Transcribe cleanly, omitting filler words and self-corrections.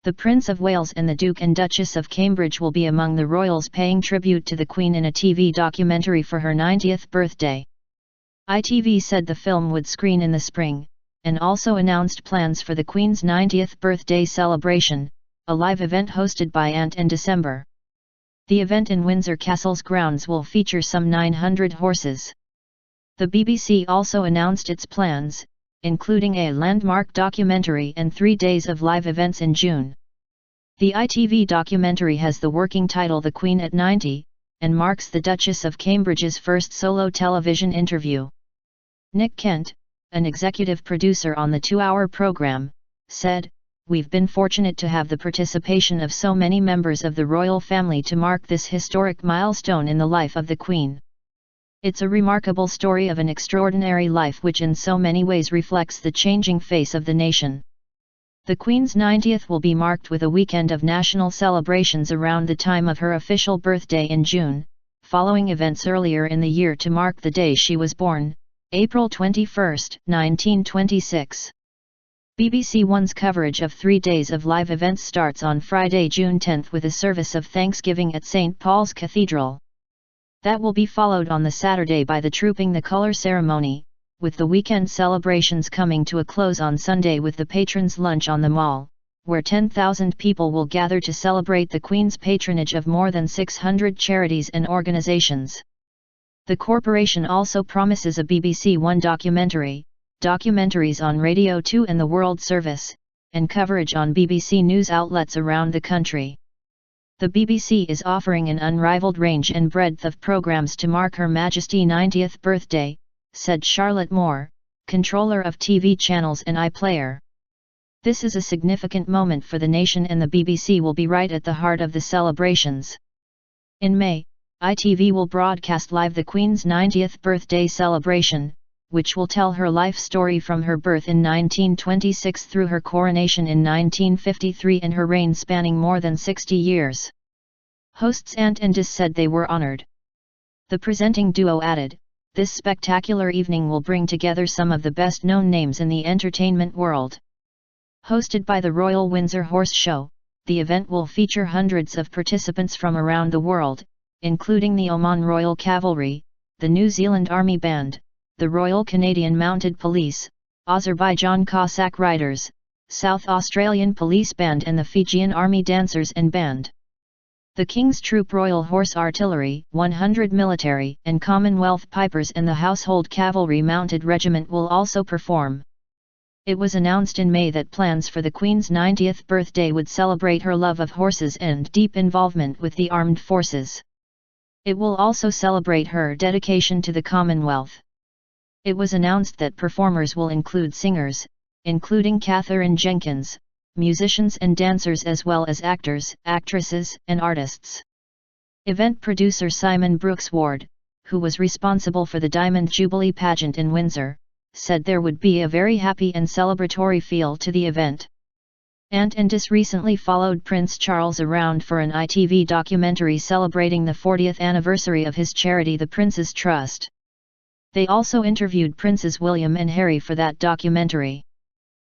The Prince of Wales and the Duke and Duchess of Cambridge will be among the royals paying tribute to the Queen in a TV documentary for her 90th birthday. ITV said the film would screen in the spring, and also announced plans for the Queen's 90th birthday celebration, a live event hosted by Ant in December. The event in Windsor Castle's grounds will feature some 900 horses. The BBC also announced its plans, including a landmark documentary and 3 days of live events in June. The ITV documentary has the working title The Queen at 90, and marks the Duchess of Cambridge's first solo television interview. Nick Kent, an executive producer on the 2-hour program, said, "We've been fortunate to have the participation of so many members of the royal family to mark this historic milestone in the life of the Queen. It's a remarkable story of an extraordinary life which in so many ways reflects the changing face of the nation." The Queen's 90th will be marked with a weekend of national celebrations around the time of her official birthday in June, following events earlier in the year to mark the day she was born, April 21, 1926. BBC One's coverage of 3 days of live events starts on Friday, June 10 with a service of Thanksgiving at St. Paul's Cathedral. That will be followed on the Saturday by the Trooping the Colour ceremony, with the weekend celebrations coming to a close on Sunday with the Patrons' Lunch on the Mall, where 10,000 people will gather to celebrate the Queen's patronage of more than 600 charities and organisations. The corporation also promises a BBC One documentary, documentaries on Radio 2 and the World Service, and coverage on BBC News outlets around the country. The BBC is offering an unrivaled range and breadth of programmes to mark Her Majesty's 90th birthday, said Charlotte Moore, controller of TV channels and iPlayer. "This is a significant moment for the nation and the BBC will be right at the heart of the celebrations." In May, ITV will broadcast live the Queen's 90th birthday celebration, which will tell her life story from her birth in 1926 through her coronation in 1953 and her reign spanning more than 60 years. Hosts Ant and Dec said they were honoured. The presenting duo added, "This spectacular evening will bring together some of the best-known names in the entertainment world." Hosted by the Royal Windsor Horse Show, the event will feature hundreds of participants from around the world, including the Oman Royal Cavalry, the New Zealand Army Band, the Royal Canadian Mounted Police, Azerbaijan Cossack Riders, South Australian Police Band and the Fijian Army Dancers and Band. The King's Troop Royal Horse Artillery, 100 Military and Commonwealth Pipers and the Household Cavalry Mounted Regiment will also perform. It was announced in May that plans for the Queen's 90th birthday would celebrate her love of horses and deep involvement with the armed forces. It will also celebrate her dedication to the Commonwealth. It was announced that performers will include singers, including Catherine Jenkins, musicians and dancers as well as actors, actresses, and artists. Event producer Simon Brooks Ward, who was responsible for the Diamond Jubilee pageant in Windsor, said there would be a very happy and celebratory feel to the event. Ant and Dec recently followed Prince Charles around for an ITV documentary celebrating the 40th anniversary of his charity the Prince's Trust. They also interviewed Princes William and Harry for that documentary.